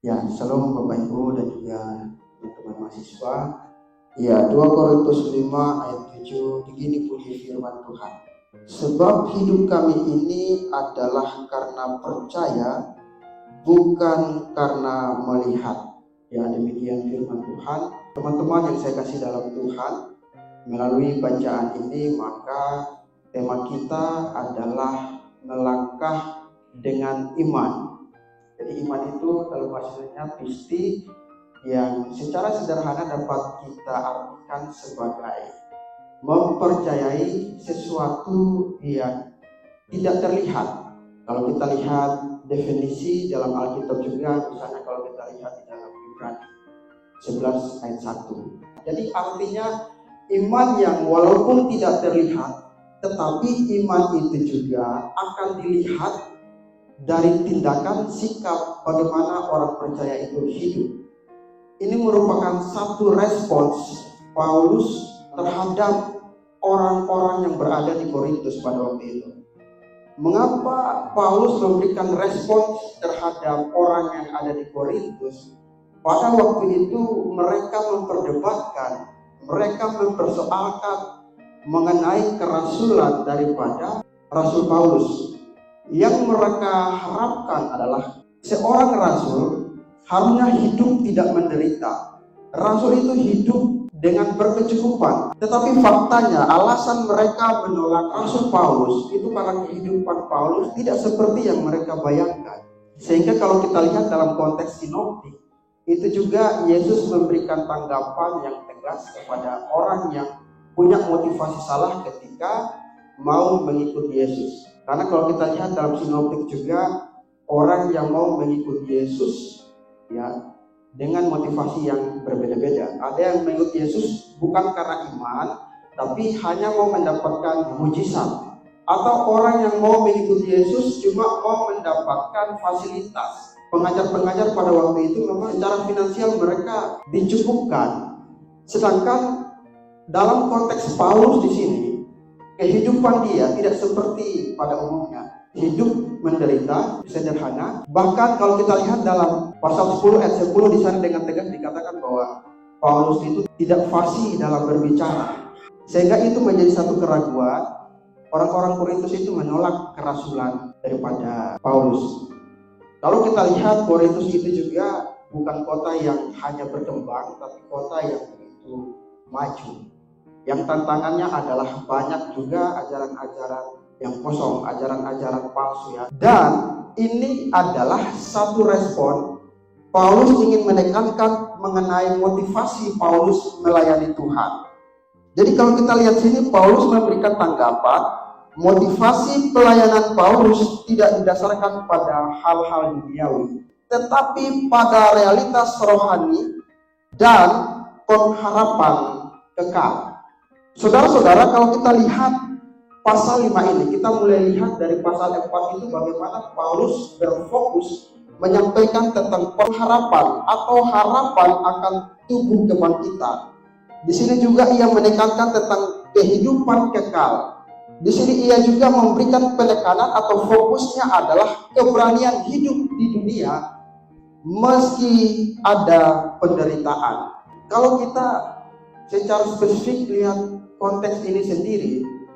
Ya, shalom Bapak Ibu dan juga teman-teman mahasiswa. Ya, 2 Korintus 5 ayat 7, begini bunyi firman Tuhan. Sebab hidup kami ini adalah karena percaya, bukan karena melihat. Ya, demikian firman Tuhan. Teman-teman yang saya kasih dalam Tuhan, melalui bacaan ini maka tema kita adalah melangkah dengan iman. Jadi iman itu dalam bahasanya pisti, yang secara sederhana dapat kita artikan sebagai mempercayai sesuatu yang tidak terlihat. Kalau kita lihat definisi dalam Alkitab juga, misalnya kalau kita lihat di dalam Ibrani 11 ayat 1. Jadi artinya iman yang walaupun tidak terlihat, tetapi iman itu juga akan dilihat dari tindakan sikap bagaimana orang percaya itu hidup. Ini merupakan satu respons Paulus terhadap orang-orang yang berada di Korintus pada waktu itu. Mengapa Paulus memberikan respons terhadap orang yang ada di Korintus? Pada waktu itu mereka memperdebatkan, mereka mempersoalkan mengenai kerasulan daripada Rasul Paulus. Yang mereka harapkan adalah seorang rasul harusnya hidup tidak menderita. Rasul itu hidup dengan berkecukupan. Tetapi faktanya alasan mereka menolak Rasul Paulus itu karena kehidupan Paulus tidak seperti yang mereka bayangkan. Sehingga kalau kita lihat dalam konteks sinoptik, itu juga Yesus memberikan tanggapan yang tegas kepada orang yang punya motivasi salah ketika mau mengikuti Yesus. Karena kalau kita lihat dalam sinoptik juga, orang yang mau mengikuti Yesus ya dengan motivasi yang berbeda-beda. Ada yang mengikuti Yesus bukan karena iman, tapi hanya mau mendapatkan mujizat. Atau orang yang mau mengikuti Yesus cuma mau mendapatkan fasilitas. Pengajar-pengajar pada waktu itu memang secara finansial mereka dicukupkan. Sedangkan dalam konteks Paulus di sini, kehidupan dia tidak seperti pada umumnya. Hidup menderita, sederhana. Bahkan kalau kita lihat dalam pasal 10 ayat 10 di sana dengan tegas dikatakan bahwa Paulus itu tidak fasih dalam berbicara. Sehingga itu menjadi satu keraguan. Orang-orang Korintus itu menolak kerasulan daripada Paulus. Kalau kita lihat Korintus itu juga bukan kota yang hanya berkembang, tapi kota yang begitu maju. Yang tantangannya adalah banyak juga ajaran-ajaran yang kosong, ajaran-ajaran palsu ya. Dan ini adalah satu respon Paulus ingin menekankan mengenai motivasi Paulus melayani Tuhan. Jadi kalau kita lihat sini, Paulus memberikan tanggapan motivasi pelayanan Paulus tidak didasarkan pada hal-hal duniawi, tetapi pada realitas rohani dan pengharapan kekal. Saudara-saudara, kalau kita lihat pasal 5 ini, kita mulai lihat dari pasal 4 itu bagaimana Paulus berfokus menyampaikan tentang pengharapan atau harapan akan tubuh kebangkitan. Di sini juga ia menekankan tentang kehidupan kekal. Di sini ia juga memberikan penekanan atau fokusnya adalah keberanian hidup di dunia meski ada penderitaan. Kalau kita secara spesifik lihat konteks ini sendiri,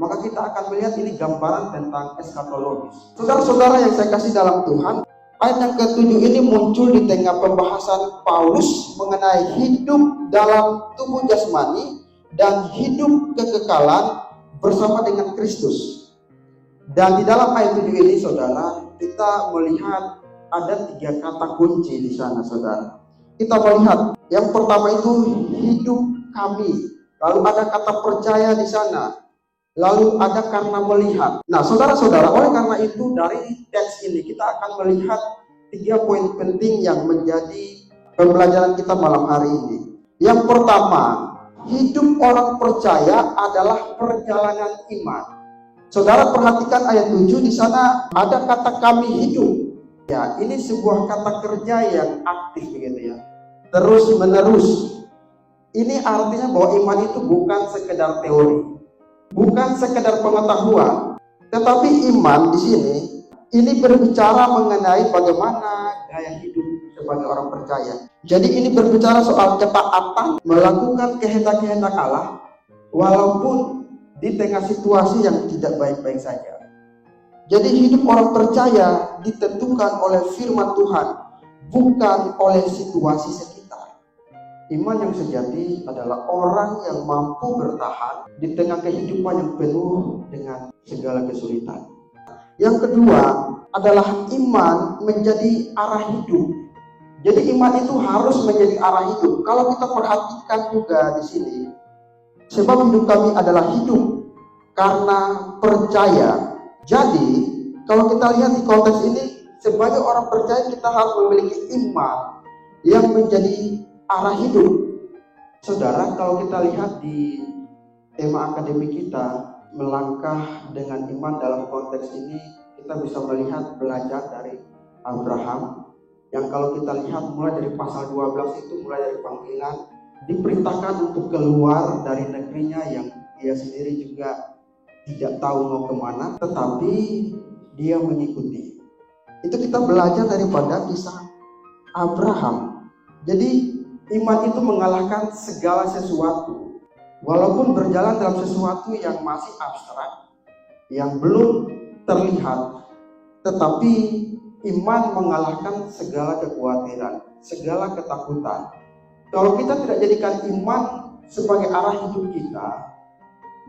maka kita akan melihat ini gambaran tentang eskatologis. Saudara-saudara yang saya kasih dalam Tuhan, ayat yang ke-7 ini muncul di tengah pembahasan Paulus mengenai hidup dalam tubuh jasmani dan hidup kekekalan bersama dengan Kristus. Dan di dalam ayat 7 ini, saudara, kita melihat ada 3 kata kunci di sana, saudara. Kita melihat yang pertama itu hidup kami. Lalu ada kata percaya di sana. Lalu ada karena melihat. Nah, saudara-saudara, oleh karena itu dari teks ini kita akan melihat 3 poin penting yang menjadi pembelajaran kita malam hari ini. Yang pertama, hidup orang percaya adalah perjalanan iman. Saudara perhatikan ayat 7 di sana ada kata kami hidup. Ya, ini sebuah kata kerja yang aktif begitu ya. Terus menerus. Ini artinya bahwa iman itu bukan sekedar teori, bukan sekedar pengetahuan, tetapi iman di sini ini berbicara mengenai bagaimana gaya hidup sebagai orang percaya. Jadi ini berbicara soal ketaatan melakukan kehendak-kehendak Allah walaupun di tengah situasi yang tidak baik-baik saja. Jadi hidup orang percaya ditentukan oleh firman Tuhan, bukan oleh situasi sekitar. Iman yang sejati adalah orang yang mampu bertahan di tengah kehidupan yang penuh dengan segala kesulitan. Yang kedua adalah iman menjadi arah hidup. Jadi iman itu harus menjadi arah hidup. Kalau kita perhatikan juga di sini, sebab hidup kami adalah hidup karena percaya. Jadi kalau kita lihat di konteks ini, sebagai orang percaya kita harus memiliki iman yang menjadi arah hidup. Saudara, kalau kita lihat di tema akademik kita, melangkah dengan iman dalam konteks ini, kita bisa melihat belajar dari Abraham, yang kalau kita lihat mulai dari pasal 12 itu, mulai dari panggilan, diperintahkan untuk keluar dari negerinya yang dia sendiri juga tidak tahu mau kemana, tetapi dia mengikuti. Itu kita belajar daripada kisah Abraham. Jadi iman itu mengalahkan segala sesuatu. Walaupun berjalan dalam sesuatu yang masih abstrak, yang belum terlihat, tetapi iman mengalahkan segala kekhawatiran, segala ketakutan. Kalau kita tidak jadikan iman sebagai arah hidup kita,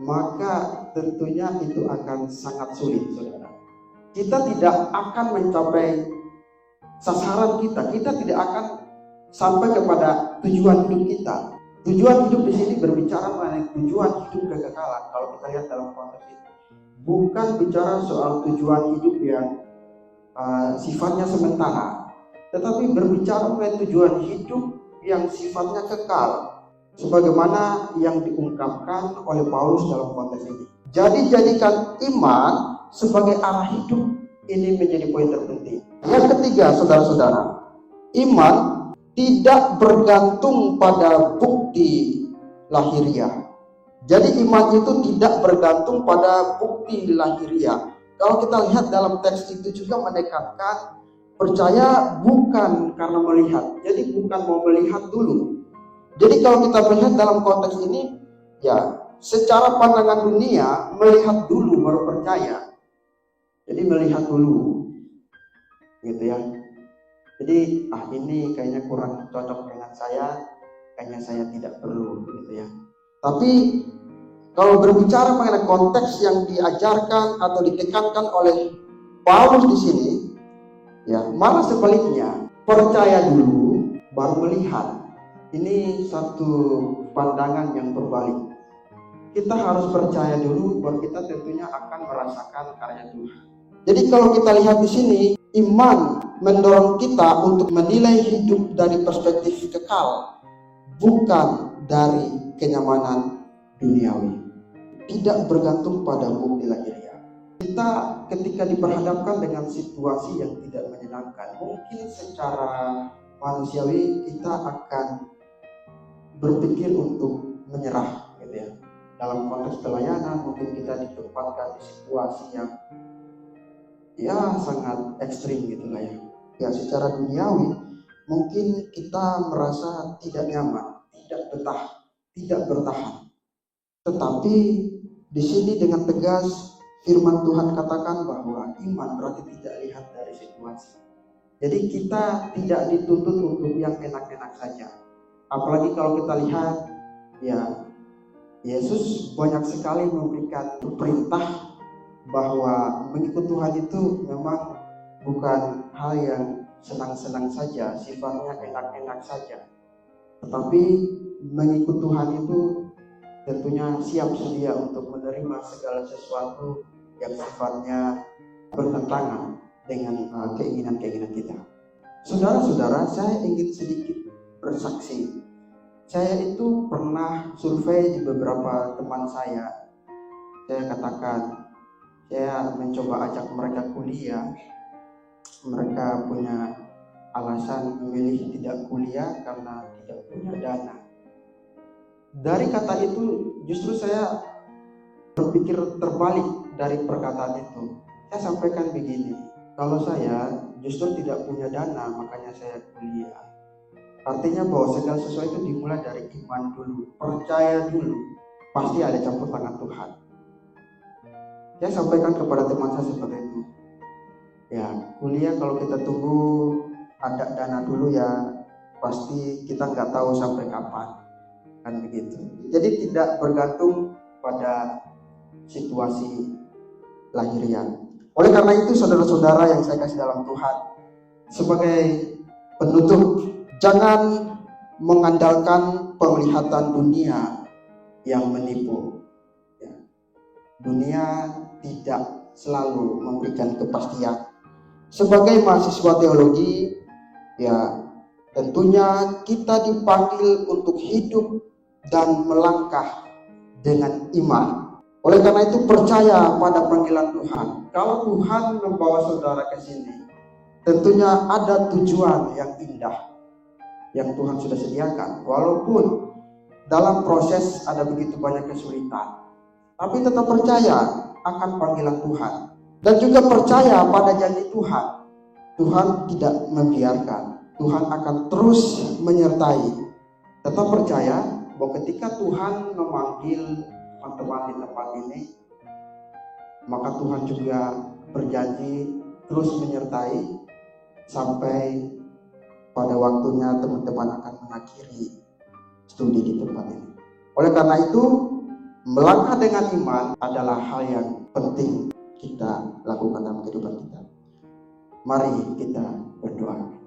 maka tentunya itu akan sangat sulit, saudara. Kita tidak akan mencapai sasaran kita, kita tidak akan sampai kepada tujuan hidup kita. Tujuan hidup di sini berbicara mengenai tujuan hidup kekekalan. Kalau kita lihat dalam konteks itu, bukan bicara soal tujuan hidup yang sifatnya sementara, tetapi berbicara mengenai tujuan hidup yang sifatnya kekal, sebagaimana yang diungkapkan oleh Paulus dalam konteks ini. Jadi jadikan iman sebagai arah hidup, ini menjadi poin terpenting. Yang ketiga, saudara-saudara, iman tidak bergantung pada bukti lahiriah. Jadi iman itu tidak bergantung pada bukti lahiriah. Kalau kita lihat dalam teks itu juga menekankan percaya bukan karena melihat. Jadi bukan mau melihat dulu. Jadi kalau kita melihat dalam konteks ini, ya secara pandangan dunia melihat dulu baru percaya. Jadi melihat dulu, gitu ya. Jadi ini kayaknya kurang cocok dengan saya, kayaknya saya tidak perlu, gitu ya. Tapi kalau berbicara mengenai konteks yang diajarkan atau ditekankan oleh Paulus di sini, ya malah sebaliknya, percaya dulu baru melihat. Ini satu pandangan yang berbalik. Kita harus percaya dulu baru kita tentunya akan merasakan karya Tuhan. Jadi kalau kita lihat di sini, iman mendorong kita untuk menilai hidup dari perspektif kekal, bukan dari kenyamanan duniawi. Tidak bergantung pada bukti lahiriah. Kita ketika diperhadapkan dengan situasi yang tidak menyenangkan, mungkin secara manusiawi kita akan berpikir untuk menyerah, gitu ya. Dalam konteks pelayanan mungkin kita ditempatkan di situasi yang sangat ekstrim, gitu lah ya. Ya secara duniawi mungkin kita merasa tidak nyaman, tidak betah, tidak bertahan. Tetapi di sini dengan tegas firman Tuhan katakan bahwa iman berarti tidak lihat dari situasi. Jadi kita tidak dituntut untuk yang enak-enak saja. Apalagi kalau kita lihat, ya Yesus banyak sekali memberikan perintah bahwa mengikut Tuhan itu memang bukan hal yang senang-senang saja, sifatnya enak-enak saja. Tetapi mengikut Tuhan itu tentunya siap sedia untuk menerima segala sesuatu yang sifatnya bertentangan dengan keinginan-keinginan kita. Saudara-saudara, saya ingin sedikit bersaksi. Saya itu pernah survei di beberapa teman saya. Saya katakan, saya mencoba ajak mereka kuliah. Mereka punya alasan memilih tidak kuliah karena tidak punya dana. Dari kata itu justru saya berpikir terbalik dari perkataan itu. Saya sampaikan begini, kalau saya justru tidak punya dana, makanya saya kuliah. Artinya bahwa segala sesuatu itu dimulai dari iman dulu, percaya dulu, pasti ada campur tangan Tuhan. Saya sampaikan kepada teman saya seperti itu. Ya, kuliah kalau kita tunggu ada dana dulu ya, pasti kita nggak tahu sampai kapan, kan begitu. Jadi tidak bergantung pada situasi lahiriah. Oleh karena itu, saudara-saudara yang saya kasih dalam Tuhan, sebagai penutup, jangan mengandalkan penglihatan dunia yang menipu. Ya. Dunia tidak selalu memberikan kepastian. Sebagai mahasiswa teologi, ya tentunya kita dipanggil untuk hidup dan melangkah dengan iman. Oleh karena itu, percaya pada panggilan Tuhan. Kalau Tuhan membawa saudara ke sini, tentunya ada tujuan yang indah yang Tuhan sudah sediakan. Walaupun dalam proses ada begitu banyak kesulitan, tapi tetap percaya akan panggilan Tuhan. Dan juga percaya pada janji Tuhan. Tuhan tidak membiarkan. Tuhan akan terus menyertai. Tetap percaya bahwa ketika Tuhan memanggil teman-teman di tempat ini, maka Tuhan juga berjanji terus menyertai sampai pada waktunya teman-teman akan mengakhiri studi di tempat ini. Oleh karena itu, melangkah dengan iman adalah hal yang penting kita lakukan dalam kehidupan kita. Mari kita berdoa.